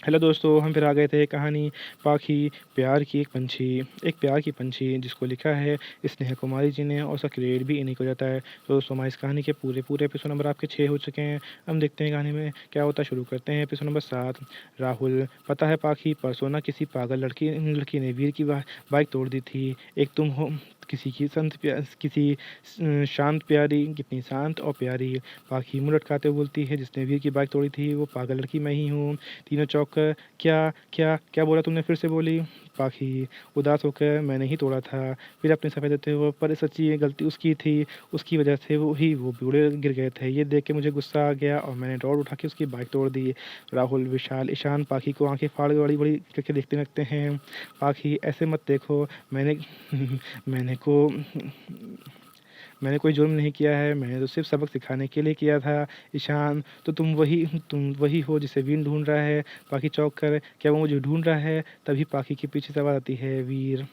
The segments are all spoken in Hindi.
हेलो दोस्तों, हम फिर आ गए थे कहानी पाखी प्यार की एक प्यार की पंछी जिसको लिखा है स्नेहा कुमारी जी ने और उसका क्रेडिट भी इन्हीं को जाता है। तो दोस्तों हमारी इस कहानी के पूरे पूरे एपिसोड नंबर आपके 6 हो चुके हैं। हम देखते हैं कहानी में क्या होता है। शुरू करते हैं एपिसोड नंबर 7। राहुल, पता है पाखी, परसों ना किसी पागल लड़की लड़की ने वीर की बाइक तोड़ दी थी। एक तुम हो, किसी की शांत प्यारी, कितनी शांत और प्यारी। पाखी मुँह लटकाते हुए बोलती है, जिसने वीर की बाइक तोड़ी थी वो पागल लड़की मैं ही हूँ। तीनों चौंक कर, क्या क्या क्या बोला तुमने, फिर से बोली। पाखी उदास होकर, मैंने ही तोड़ा था। फिर अपने सफ़ेद होते हुए, पर सच्ची ये गलती उसकी थी, उसकी वजह से वो बूढ़े गिर गए थे। ये देख के मुझे गुस्सा आ गया और मैंने रॉड उठा के उसकी बाइक तोड़ दी। राहुल, विशाल, ईशान पाखी को आंखें फाड़ बड़ी बड़ी करके देखते लगते हैं। पाखी, ऐसे मत देखो, मैंने मैंने को मैंने कोई जुर्म नहीं किया है, मैंने तो सिर्फ सबक सिखाने के लिए किया था। ईशान, तो तुम वही हो जिसे वीर ढूंढ रहा है। पाखी चौंक कर, क्या वो मुझे ढूंढ रहा है? तभी पाखी के पीछे से आवाज़ आती है, वीर।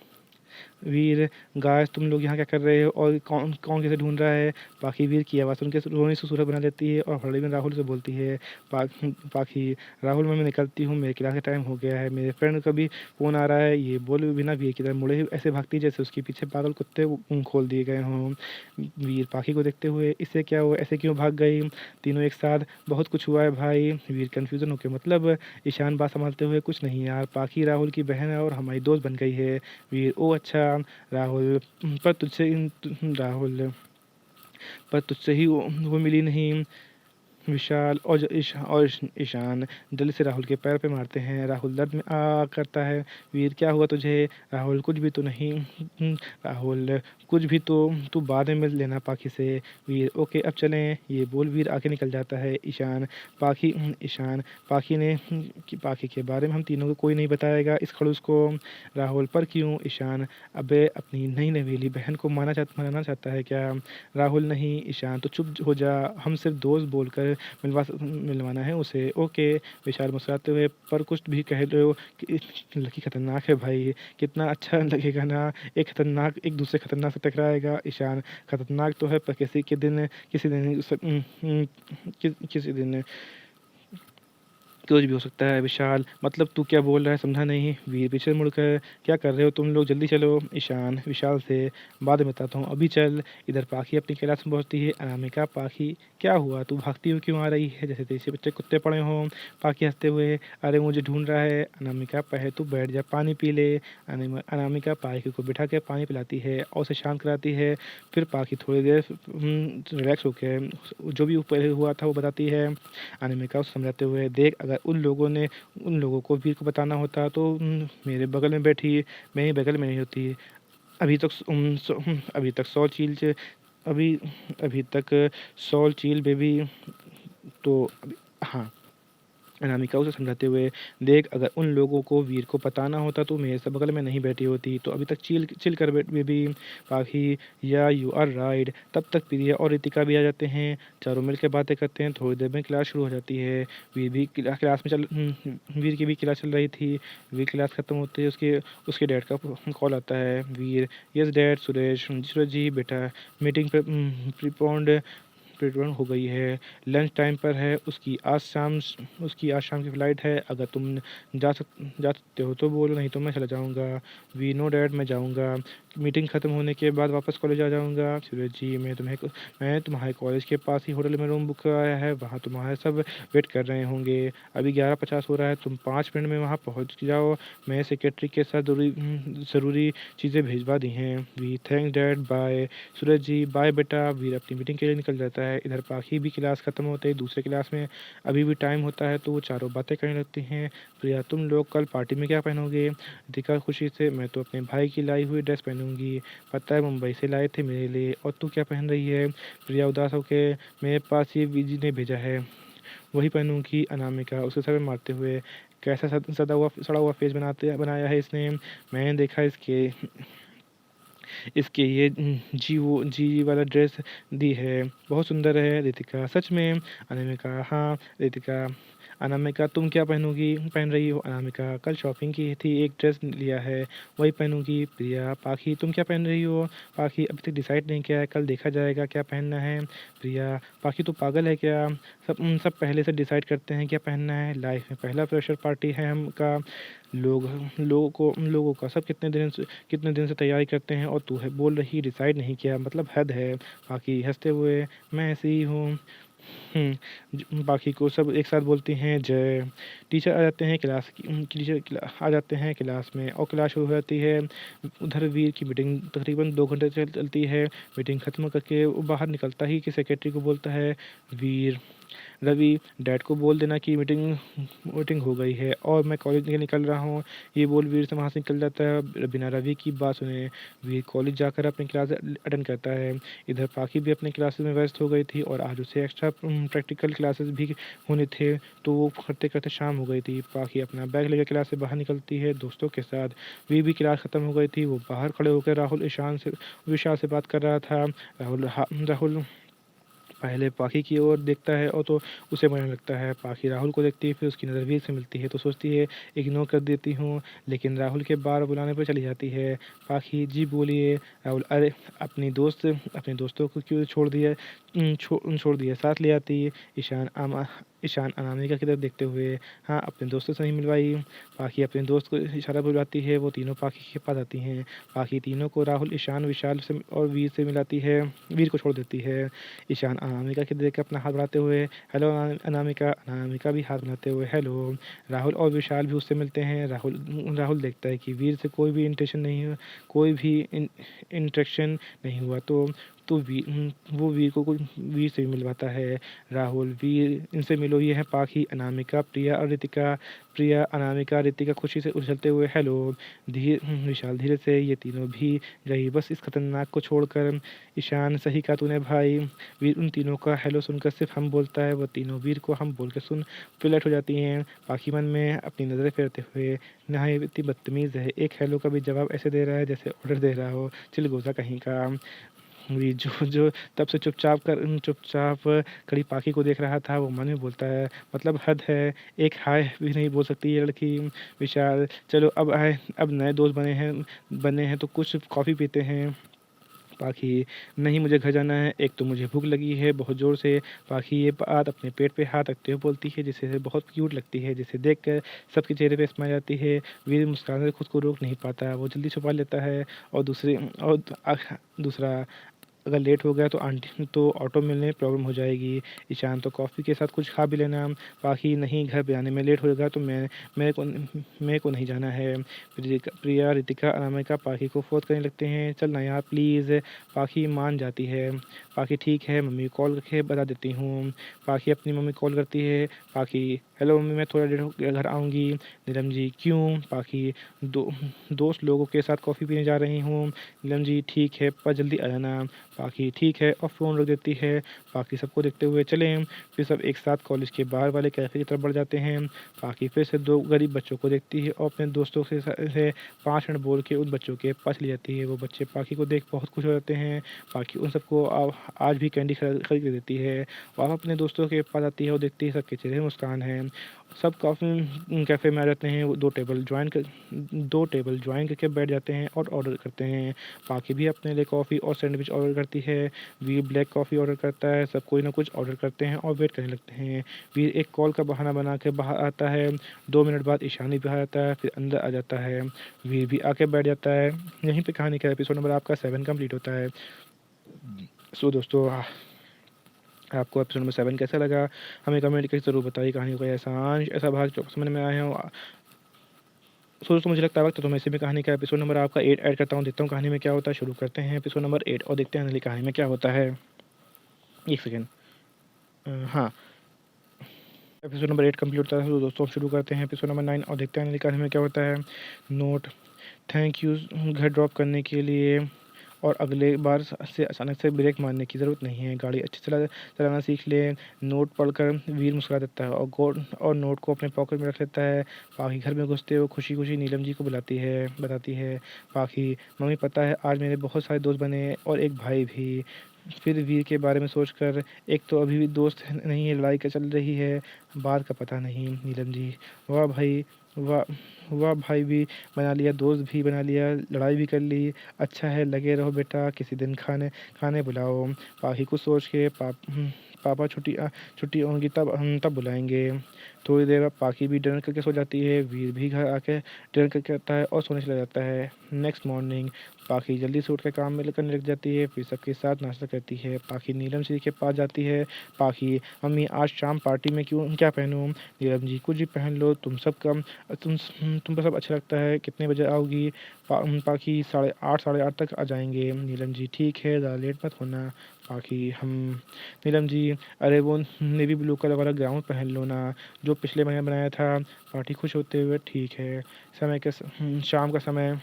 वीर, गाइस तुम लोग यहाँ क्या कर रहे हो और कौन कौन किसे ढूंढ रहा है? पाखी वीर की आवाज़ सुन के रोने से सूरत बना देती है और हड़बड़ी में राहुल से बोलती है। पाखी, राहुल, मैं निकलती हूँ, मेरे क्लास का टाइम हो गया है, मेरे फ्रेंड का भी फ़ोन आ रहा है। ये बोले बिना वीर की तरफ मुड़े ही ऐसे भागती है जैसे उसके पीछे पागल कुत्ते खोल दिए गए हों। वीर पाखी को देखते हुए, इससे क्या हुआ, ऐसे क्यों भाग गई? तीनों एक साथ, बहुत कुछ हुआ है भाई। वीर कन्फ्यूज़न होके, मतलब? ईशान बात संभालते हुए, कुछ नहीं यार, पाखी राहुल की बहन है और हमारी दोस्त बन गई है। वीर, ओह अच्छा। राहुल, पर तुझसे राहुल, पर तुझसे ही वो मिली नहीं। विशाल और ईशान जल्दी से राहुल के पैर पे मारते हैं। राहुल दर्द में आ करता है। वीर, क्या हुआ तुझे? राहुल, कुछ भी तो नहीं। राहुल, कुछ भी तो, तू बाद में मिल लेना पाखी से। वीर, ओके अब चलें। ये बोल वीर आगे निकल जाता है। ईशान, पाखी ने कि पाखी के बारे में हम तीनों को कोई नहीं बताएगा इस खड़ूस को। राहुल, पर क्यों? ईशान, अबे अपनी नई नवेली बहन को मनाना चाहता है क्या? राहुल, नहीं। ईशान, तो चुप हो जा, हम सिर्फ दोस्त बोलकर मिलवाना है उसे। ओके। विशाल मुस्कुराते हुए, पर कुछ भी कह रहे हो कि लड़की खतरनाक है भाई, कितना अच्छा लगेगा ना, एक दूसरे खतरनाक से टकराएगा। ईशान, खतरनाक तो है पर किसी दिन कुछ भी हो सकता है। विशाल, मतलब तू क्या बोल रहा है, समझा नहीं। वीर पीछे मुड़कर, क्या कर रहे हो तुम लोग, जल्दी चलो। ईशान विशाल से, बाद में बताता हूँ, अभी चल। इधर पाखी अपनी क्लास में पहुँचती है। अनामिका, पाखी क्या हुआ, तू भागती हुई क्यों आ रही है जैसे तेरे बच्चे कुत्ते पड़े हों? पाखी हंसते हुए, अरे मुझे ढूंढ रहा है। अनामिका, पहले तू बैठ जा, पानी पी ले। अनामिका पाखी को बिठा के पानी पिलाती है और उसे शांत कराती है। फिर पाखी थोड़ी देर रिलैक्स होकर जो भी पहले हुआ था वो बताती है। अनामिका उसे समझाते हुए, देख, अगर उन लोगों को वीर को बताना होता तो मेरे बगल में बैठी, मेरे बगल में नहीं होती। अभी तक अभी तक 100 चील च अभी अभी तक 100 चील बेबी। तो हाँ, अनामिका उसे समझाते हुए, देख, अगर उन लोगों को वीर को बताना होता तो मेरे से बगल में नहीं बैठी होती, तो अभी तक चिल चिल कर बेबी। पाखी, या यू आर राइट। तब तक प्रिया और रितिका भी आ जाते हैं। चारों मिलकर बातें करते हैं। थोड़ी देर में क्लास शुरू हो जाती है। वीर की भी क्लास चल रही थी। वीर क्लास खत्म होते ही उसके उसके डैड का कॉल आता है। वीर, यस डैड। सूरज जी बेटा, मीटिंग प्रीपोन्ड प्रिपेयर हो गई है, लंच टाइम पर है, उसकी आज शाम की फ़्लाइट है। अगर तुम जा सकते हो तो बोलो, नहीं तो मैं चला जाऊँगा। वी नो डैड, मैं जाऊँगा। मीटिंग ख़त्म होने के बाद वापस कॉलेज आ जाऊँगा। सूरज जी, मैं तुम्हारे कॉलेज के पास ही होटल में रूम बुक कराया है, वहाँ तुम्हारे सब वेट कर रहे होंगे। अभी 11:50 हो रहा है, तुम 5 मिनट में वहाँ पहुँच जाओ। मैं सेक्रेटरी के साथ ज़रूरी चीज़ें भिजवा दी हैं। We thank dad, bye. Suraj ji, bye बेटा। वीर अपनी मीटिंग के लिए निकल जाता है। इधर पाखी भी क्लास खत्म होते ही दूसरे क्लास में अभी भी टाइम होता है तो वो चारों बातें करने लगती हैं। प्रिया, तुम लोग कल पार्टी में क्या पहनोगे? दीका खुशी से, मैं तो अपने भाई की लाई हुई ड्रेस पहनूंगी, पता है मुंबई से लाए थे मेरे लिए। और तू क्या पहन रही है? प्रिया उदास होकर, मेरे पास ये बीजी ने भेजा है, वही पहनूंगी। अनामिका उसे सर में मारते हुए, कैसा सड़ा हुआ फेस बनाया है इसने, मैंने देखा इसके ये जी वाला ड्रेस दी है, बहुत सुंदर है। रितिका, सच में? अनामिका, हाँ। रितिका, अनामिका तुम क्या पहन रही हो? अनामिका कल शॉपिंग की थी, एक ड्रेस लिया है, वही पहनूंगी। प्रिया पाखी तुम क्या पहन रही हो? पाखी अभी तक डिसाइड नहीं किया है, कल देखा जाएगा क्या पहनना है। प्रिया पाखी तू पागल है क्या? सब पहले से डिसाइड करते हैं क्या पहनना है। लाइफ में पहला फ्रेशर पार्टी है हम का। लोगों का सब कितने दिन से तैयारी करते हैं और तू है बोल रही डिसाइड नहीं किया, मतलब हद है। बाकी हंसते हुए मैं ऐसे ही हूँ। बाकी को सब एक साथ बोलती हैं जय। टीचर आ जाते हैं आ जाते हैं क्लास में और क्लास शुरू हो जाती है। उधर वीर की मीटिंग तकरीबन 2 घंटे चलती है। मीटिंग खत्म करके वो बाहर निकलता ही कि सेक्रेटरी को बोलता है, वीर रवि डैड को बोल देना कि मीटिंग मीटिंग हो गई है और मैं कॉलेज निकल रहा हूँ। ये बोल वीर से वहाँ से निकल जाता है बिना रवि की बात सुने। वीर कॉलेज जाकर अपनी क्लास अटेंड करता है। इधर पाखी भी अपने क्लासेस में व्यस्त हो गई थी और आज उसे एक्स्ट्रा प्रैक्टिकल क्लासेस भी होने थे, तो वो करते करते शाम हो गई थी। पाखी अपना बैग लेकर क्लास से बाहर निकलती है दोस्तों के साथ। वीर भी क्लास ख़त्म हो गई थी, वो बाहर खड़े होकर राहुल विशाल से बात कर रहा था। राहुल पहले पाखी की ओर देखता है और तो उसे बुरा लगता है। पाखी राहुल को देखती है, फिर उसकी नज़र वीर से मिलती है तो सोचती है इग्नोर कर देती हूँ, लेकिन राहुल के बार बुलाने पर चली जाती है। पाखी जी बोलिए। राहुल अरे अपने दोस्तों को क्यों छोड़ दिया, साथ ले आती। ईशान अनामिका की तरफ देखते हुए, हाँ अपने दोस्तों से नहीं मिलवाई। पाखी अपने दोस्त को इशारा बुलवाती है, वो तीनों पाखी के पास आती हैं। पाखी तीनों को राहुल ईशान विशाल से और वीर से मिलाती है, वीर को छोड़ देती है। ईशान अनामिका की देख कर अपना हाथ बढ़ाते हुए हेलो अनामिका। अनामिका भी हाथ बढ़ाते हुए हेलो। राहुल और विशाल भी उससे मिलते हैं। राहुल देखता है कि वीर से कोई भी इंटेंशन नहीं है, कोई भी इंट्रैक्शन नहीं हुआ, तो वो वीर से भी मिलवाता है। राहुल वीर इनसे मिलो, ये है पाखी अनामिका प्रिया और रितिका। प्रिया अनामिका रितिका खुशी से उछलते हुए हेलो। विशाल धीरे से, ये तीनों भी गई बस इस खतरनाक को छोड़कर। ईशान सही कहा तूने भाई। वीर उन तीनों का हेलो सुनकर सिर्फ हम बोलता है, वो तीनों वीर को हम बोल के सुन फ्लैट हो जाती हैं। पाखी मन में अपनी नज़रें फेरते हुए, नहा ये इतनी बदतमीज़ है, एक हेलो का भी जवाब ऐसे दे रहा है जैसे ऑर्डर दे रहा हो, चिलगोज़ा कहीं का। वीर जो तब से चुपचाप खड़ी पाखी को देख रहा था, वो मन में बोलता है मतलब हद है, एक हाय भी नहीं बोल सकती ये लड़की। विशाल चलो अब नए दोस्त बने हैं तो कुछ कॉफ़ी पीते हैं। पाखी नहीं मुझे घर जाना है, एक तो मुझे भूख लगी है बहुत ज़ोर से। पाखी ये बात अपने पेट पे हाथ रखते हुए बोलती है, जिसे बहुत क्यूट लगती है, जिसे देखकर सबके चेहरे पे स्माइल आती है। वीर मुस्कुराने से खुद को रोक नहीं पाता, वो जल्दी छुपा लेता है। दूसरा अगर लेट हो गया तो ऑटो मिलने में प्रॉब्लम हो जाएगी। ईशान तो कॉफ़ी के साथ कुछ खा भी लेना। पाखी नहीं घर पे आने में लेट होगा तो मेरे को नहीं जाना है। प्रिया रितिका अनामिका पाखी को फोर्स करने लगते हैं, चल ना यार प्लीज़। पाखी मान जाती है। पाखी ठीक है मम्मी कॉल करके बता देती हूँ। पाखी अपनी मम्मी कॉल करती है। पाखी हेलो मम्मी मैं थोड़ा देर घर आऊँगी। नीलम जी क्यों? पाखी दोस्त लोगों के साथ कॉफ़ी पीने जा रही हूँ। नीलम जी ठीक है पर जल्दी आ जाना। पाखी ठीक है और फ़ोन रख देती है। पाखी सबको देखते हुए चलें। फिर सब एक साथ कॉलेज के बाहर वाले कैफ़े की तरफ बढ़ जाते हैं। पाखी फिर से 2 गरीब बच्चों को देखती है और अपने दोस्तों से 5 मिनट बोल के उन बच्चों के पास ले जाती है। वो बच्चे पाखी को देख बहुत खुश हो जाते हैं। पाखी उन सबको आज भी कैंडी खरीद के देती है। वह अपने दोस्तों के पास आती है और देखती है सबके चेहरे में मुस्कान है। सब कैफ़े में आ जाते हैं। वो 2 टेबल ज्वाइन करके बैठ जाते हैं और ऑर्डर करते हैं। पाखी भी अपने लिए कॉफ़ी और सैंडविच ऑर्डर करती है। वीर ब्लैक कॉफ़ी ऑर्डर करता है। सब कोई ना कुछ ऑर्डर करते हैं और वेट करने लगते हैं। वीर एक कॉल का बहाना बना के बाहर आता है। 2 मिनट बाद ईशानी बाहर आता है, फिर अंदर आ जाता है। वीर भी आके बैठ जाता है। यहीं पे कहानी का एपिसोड नंबर आपका 7 कंप्लीट होता है। सो दोस्तों आपको एपिसोड नंबर 7 कैसा लगा हमें कमेंट करके ज़रूर बताइए। कहानी का ऐसा भाग जो समझ में आया हो। सो दोस्तों मुझे लगता है वक्त तो मैं इसी में कहानी का एपिसोड नंबर आपका 8 ऐड करता हूँ, देखता हूँ कहानी में क्या होता है। शुरू करते हैं एपिसोड नंबर 8 और देखते हैं अगली कहानी में क्या होता है। एक सेकेंड। हाँ एपिसोड नंबर 8 कंप्लीट होता है। तो दोस्तों शुरू करते हैं एपिसोड नंबर 9 और देखते हैं अगली कहानी में क्या होता है। नोट थैंक यू घर ड्रॉप करने के लिए और अगले बार से अचानक से ब्रेक मारने की ज़रूरत नहीं है, गाड़ी अच्छी चलाना सीख ले। नोट पढ़कर वीर मुस्कुरा देता है और नोट को अपने पॉकेट में रख लेता है। पाखी घर में घुसते हुए खुशी खुशी नीलम जी को बताती है। पाखी मम्मी पता है आज मेरे बहुत सारे दोस्त बने और एक भाई भी। फिर वीर के बारे में सोचकर, एक तो अभी भी दोस्त नहीं है, लड़ाई का चल रही है, बात का पता नहीं। नीलम जी, वाह भाई वाह, वाह भाई भी बना लिया, दोस्त भी बना लिया, लड़ाई भी कर ली। अच्छा है, लगे रहो बेटा, किसी दिन खाने खाने बुलाओ। पाखी कुछ सोच के पापा छुट्टी होंगी तब बुलाएंगे। थोड़ी देर बाद पाखी भी डिनर करके सो जाती है। वीर भी घर आके डिनर करके आता है और सोने चला जाता है। नेक्स्ट मॉर्निंग पाखी जल्दी से उठ कर काम में करने लग जाती है। फिर सबके साथ नाश्ता करती है। पाखी नीलम जी के पास जाती है। पाखी, मम्मी आज शाम पार्टी में क्या पहनूं? नीलम जी, कुछ भी पहन लो, तुम पर सब अच्छा लगता है। कितने बजे आओगी? पाखी 8:30 8:30 तक आ जाएंगे। नीलम जी, ठीक है, ज़्यादा लेट मत होना। पाखी, हम नीलम जी, अरे वो नेवी ब्लू कलर वाला गाउन पहन लो ना, जो पिछले महीने बनाया था। पार्टी खुश होते हुए, ठीक है। शाम का समय,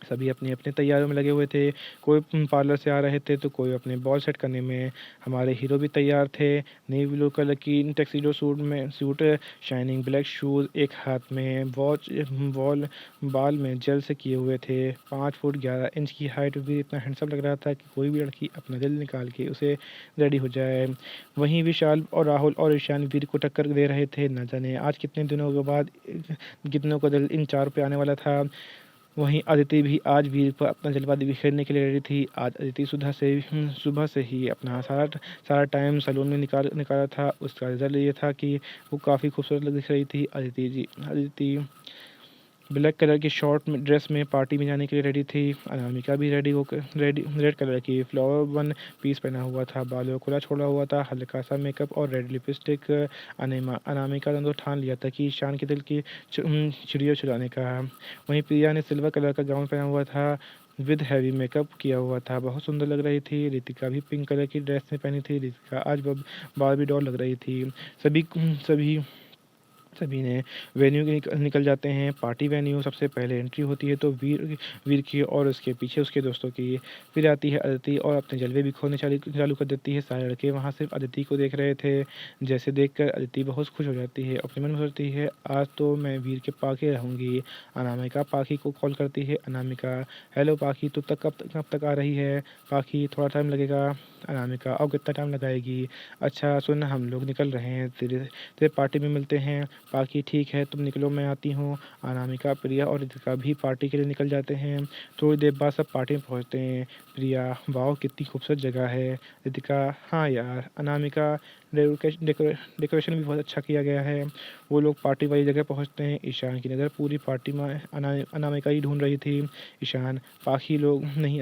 सभी अपनी अपनी तैयारियों में लगे हुए थे। कोई पार्लर से आ रहे थे तो कोई अपने बाल सेट करने में। हमारे हीरो भी तैयार थे, नेवी ब्लू कलर की tuxedo suit, shining black shoes, एक हाथ में वॉच, वॉल बाल में जेल से किए हुए थे। 5 फुट 11 इंच की हाइट भी, इतना हैंडसम लग रहा था कि कोई भी लड़की अपना दिल निकाल के उसे रेडी हो जाए। वहीं विशाल और राहुल और ईशान वीर को टक्कर दे रहे थे। न जाने आज कितने दिनों के बाद कितनों का दिल इन चारों पे आने वाला था। वहीं अदिति भी आज वीर पर अपना जलवा बिखेरने के लिए रेडी थी। आज अदिति सुबह से ही अपना सारा टाइम सैलून में निकाला था। उसका रिजल्ट ये था कि वो काफ़ी खूबसूरत दिख रही थी। अदिति ब्लैक कलर की शॉर्ट ड्रेस में पार्टी में जाने के लिए रेडी थी। अनामिका भी रेड कलर की फ्लावर वन पीस पहना हुआ था, बालों खुला छोड़ा हुआ था, हल्का सा मेकअप और रेड लिपस्टिक। अनामिका ने तो ठान लिया था कि ईशान के दिल की चिड़िया चुराने का। वहीं प्रिया ने सिल्वर कलर का गाउन पहना हुआ था, विद हैवी मेकअप किया हुआ था, बहुत सुंदर लग रही थी। रितिका भी पिंक कलर की ड्रेस में पहनी थी। रितिका आज बार्बी डॉल लग रही थी। सभी सभी ने वेन्यू निकल जाते हैं। पार्टी वेन्यू सबसे पहले एंट्री होती है तो वीर की और उसके पीछे उसके दोस्तों की। फिर आती है अदिति और अपने जलवे बिखरने चालू कर देती है। सारे लड़के वहाँ सिर्फ अदिति को देख रहे थे। जैसे देखकर अदिति बहुत खुश हो जाती है। अपने मन में सोचती है, आज तो मैं वीर के पाके रहूँगी। अनामिका पाखी को कॉल करती है। अनामिका, हेलो पाखी, तू कब तक आ रही है? पाखी, थोड़ा टाइम लगेगा। अनामिका, और कितना टाइम लगाएगी? अच्छा सुन, हम लोग निकल रहे हैं, तेरे पार्टी में मिलते हैं। पाखी, ठीक है, तुम निकलो, मैं आती हूँ। अनामिका, प्रिया और रितिका भी पार्टी के लिए निकल जाते हैं। थोड़ी देर बाद सब पार्टी में पहुँचते हैं। प्रिया, वाह कितनी खूबसूरत जगह है। रितिका, हाँ यार। अनामिका, डेकोरेशन भी बहुत अच्छा किया गया है। वो लोग पार्टी वाली जगह पहुँचते हैं। ईशान की नज़र पूरी पार्टी में अनामिका ही ढूंढ रही थी। ईशान, पाखी लोग नहीं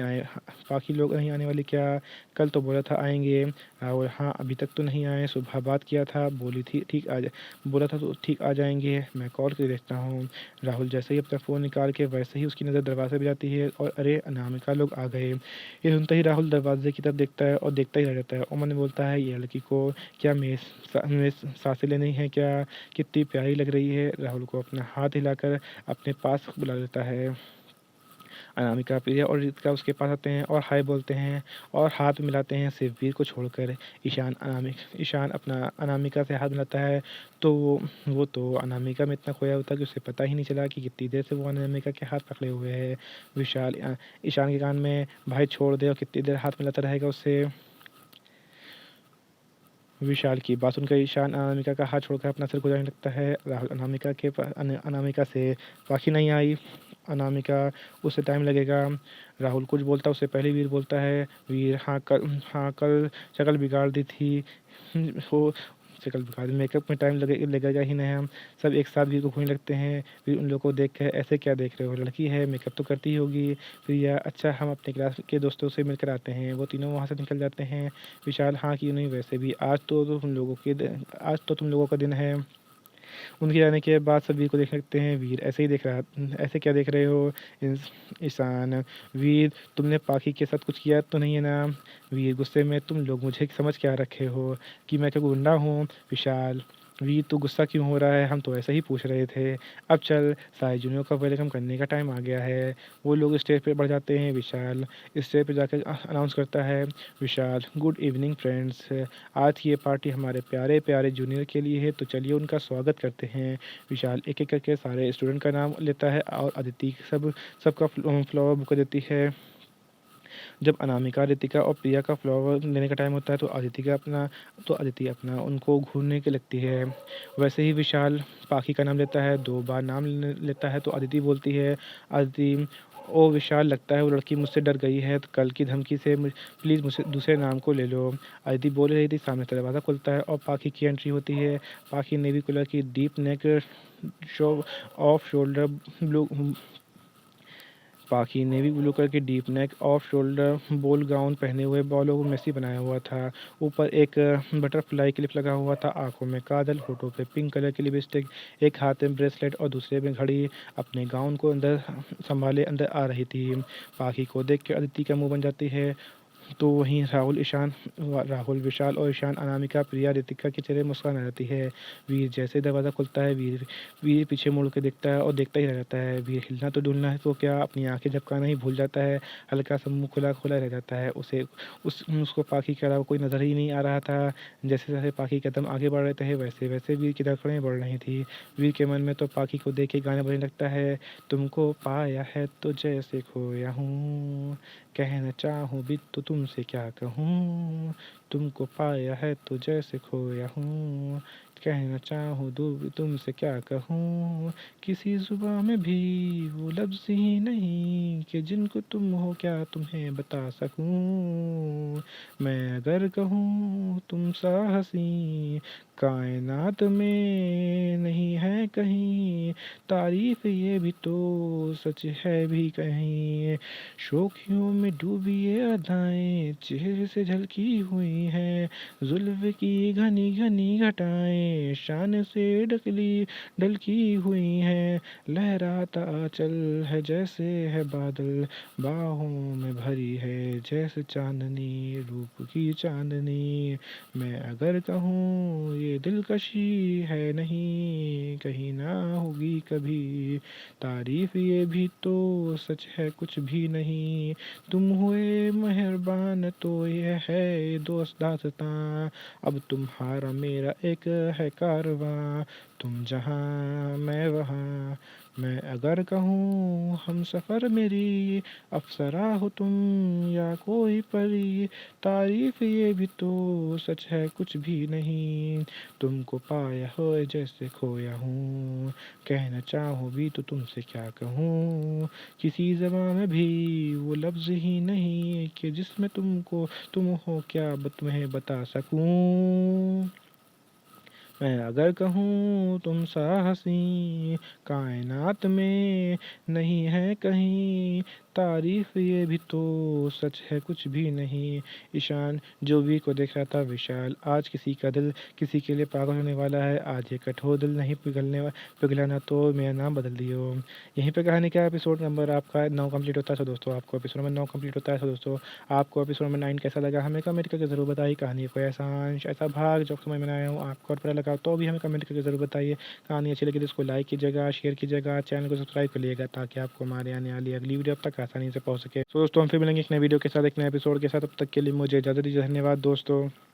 आने वाले क्या? कल तो बोला था आएंगे। राहुल, हाँ अभी तक तो नहीं आए, सुबह बात किया था, बोला था तो ठीक आ जाएंगे, मैं कॉल करके देखता हूँ। राहुल जैसे ही अपना फ़ोन निकाल के वैसे ही उसकी नज़र दरवाजे पे जाती है और अरे, अनामिका लोग आ गए। ये सुनते ही राहुल दरवाजे की तरफ देखता है और देखता ही रह जाता है और मन में बोलता है, ये लड़की को क्या मेरी सांसें लेनी है क्या? कितनी प्यारी लग रही है। राहुल को अपना हाथ हिलाकर अपने पास बुला लेता है। अनामिका, प्रिया और रितिका उसके पास आते हैं और हाय बोलते हैं और हाथ मिलाते हैं, सिर्फ वीर को छोड़कर। ईशान अपना अनामिका से हाथ मिलाता है तो वो तो अनामिका में इतना खोया होता है कि उसे पता ही नहीं चला कि कितनी देर से वो अनामिका के हाथ पकड़े हुए है। विशाल ईशान के कान में, भाई छोड़ दे, और कितनी देर हाथ मिलाता रहेगा उससे। विशाल की बात सुनकर ईशान अनामिका का हाथ छोड़कर अपना सिर खुजाने लगता है। राहुल, अनामिका से पाखी नहीं आई। अनामिका, उससे टाइम लगेगा। राहुल कुछ बोलता उससे पहले वीर बोलता है। वीर, हाँ कल शक्ल बिगाड़ दी थी। हो शक्ल बिगाड़ दी, मेकअप में टाइम लगेगा ही नहीं। हम सब एक साथ वीर को घूमने लगते हैं। वीर उन लोगों को देख कर, ऐसे क्या देख रहे हो, लड़की है, मेकअप तो करती ही होगी। फिर यह, अच्छा हम अपने क्लास के दोस्तों से मिलकर आते हैं। वो तीनों वहाँ से निकल जाते हैं। विशाल, हाँ क्यों नहीं, वैसे भी आज तो तुम लोगों का दिन है। उनके जाने के बाद सब वीर को देखने लगते हैं। वीर ऐसे क्या देख रहे हो? ईशान, वीर तुमने पाखी के साथ कुछ किया तो नहीं है ना? वीर गुस्से में, तुम लोग मुझे समझ क्या रखे हो कि मैं क्या गुंडा हूँ? विशाल, वीर तू गुस्सा क्यों हो रहा है, हम तो ऐसे ही पूछ रहे थे। अब चल, सारे जूनियर का वेलकम करने का टाइम आ गया है। वो लोग स्टेज पे बढ़ जाते हैं। विशाल स्टेज पे जाकर अनाउंस करता है। विशाल, गुड इवनिंग फ्रेंड्स, आज की ये पार्टी हमारे प्यारे प्यारे जूनियर के लिए है, तो चलिए उनका स्वागत करते हैं। विशाल एक एक करके सारे स्टूडेंट का नाम लेता है और अदिति सबका फ्लावर बुके देती है। जब अनामिका, रितिका और प्रिया का फ्लावर लेने का टाइम होता है तो अदिति अपना उनको घूरने के लगती है। वैसे ही विशाल पाखी का नाम लेता है, 2 बार नाम लेता है तो अदिति बोलती है, अदिति ओ विशाल, लगता है वो लड़की मुझसे डर गई है, तो कल की धमकी से प्लीज़ मुझसे दूसरे नाम को ले लो। अदिति बोल रही थी, सामने से दरवाज़ा खुलता है और पाखी की एंट्री होती है। पाखी नेवी कलर की deep neck show off shoulder blue पाखी नेवी ब्लू कलर की deep neck off shoulder ball gown पहने हुए, बालों को मेसी बनाया हुआ था। ऊपर एक बटरफ्लाई क्लिप लगा हुआ था, आंखों में काजल, होठों पे पिंक कलर की लिपस्टिक, एक हाथ में ब्रेसलेट और दूसरे में घड़ी, अपने गाउन को अंदर संभाले अंदर आ रही थी। पाखी को देख के अदिति का मुंह बन जाती है। तो वहीं राहुल, विशाल और ईशान, अनामिका, प्रिया, रितिका के चेहरे मुस्कान आ जाती है। वीर जैसे दरवाज़ा खुलता है, वीर वीर पीछे मुड़ के देखता है और देखता ही रह जाता है। वीर हिलना तो डुलना है तो क्या, अपनी आंखें झपकाना ही भूल जाता है। हल्का सा मुंह खुला खुला रह जाता है। उसको पाखी के अलावा कोई नज़र ही नहीं आ रहा था। जैसे जैसे पाखी के कदम आगे बढ़ रहे थे, वैसे वैसे वीर की धड़कनें बढ़ रही थी। वीर के मन में तो पाखी को देख के गाना बजने लगता है, तुमको पाया है तो जैसे खोया हूँ, कहना चाहूँ भी तो तुमसे क्या कहूँ, तुमको पाया है तो जैसे खोया हूँ, कहना चाहूँ दूँ तुमसे क्या कहूँ, किसी जुबां में भी वो लफ्ज़ ही नहीं कि जिनको तुम हो क्या तुम्हें बता सकूँ। मैं अगर कहूँ तुम सा हसीं कायनात में नहीं है कहीं, तारीफ ये भी तो सच है भी कहीं। शोखियों में डूबी ये अदाएं चेहरे से झलकी हुई हैं, जुल्फ की घनी घनी घटाएं शान से ढलकी हुई हैं। लहराता आंचल है जैसे है बादल, बाहों में भरी है जैसे चांदनी, रूप की चांदनी। मैं अगर कहूँ ये दिलकशी है नहीं, कहीं ना होगी कभी, तारीफ ये भी तो सच है कुछ भी नहीं। तुम हुए मेहरबान तो ये है दोस्त दास्तां, अब तुम्हारा मेरा एक है कारवां, तुम जहाँ मैं वहाँ। मैं अगर कहूँ हम सफ़र मेरी, अप्सरा हो तुम या कोई परी, तारीफ ये भी तो सच है कुछ भी नहीं। तुमको पाया हो जैसे खोया हूँ, कहना चाहूँ भी तो तुमसे क्या कहूँ, किसी ज़बां में भी वो लफ्ज़ ही नहीं कि जिसमें तुम हो क्या तुम्हें बता सकूँ। मैं अगर कहूँ तुम सा हसीं कायनात में नहीं है कहीं, तारीफ ये भी तो सच है कुछ भी नहीं। ईशान जो वीर को देख रहा था, विशाल आज किसी का दिल किसी के लिए पागल होने वाला है, आज ये कठोर दिल नहीं पिघलाना तो मेरा नाम बदल दियो। यहीं पे कहानी का एपिसोड नंबर आपका 9 कंप्लीट होता है। तो दोस्तों आपको एपिसोड नंबर 9 कंप्लीट होता है। तो दोस्तों आपको एपिसोड नंबर 9 कैसा लगा हमें कमेंट करके ज़रूर बताइए। कहानी कोई ऐसा अंश ऐसा भाग जो समझ में ना आया हो आपको और पता लगा तो भी हमें कमेंट करके ज़रूर बताइए। कहानी अच्छी लगी तो इसको लाइक कीजिएगा, शेयर कीजिएगा, चैनल को सब्सक्राइब कर लीजिएगा ताकि आपको हमारे आने वाली अगली वीडियो अब तक आसानी से पहुंच सके। तो दोस्तों हम फिर मिलेंगे एक नए वीडियो के साथ, एक नए एपिसोड के साथ। तब तक के लिए मुझे इजाज़त दीजिए। धन्यवाद दोस्तों।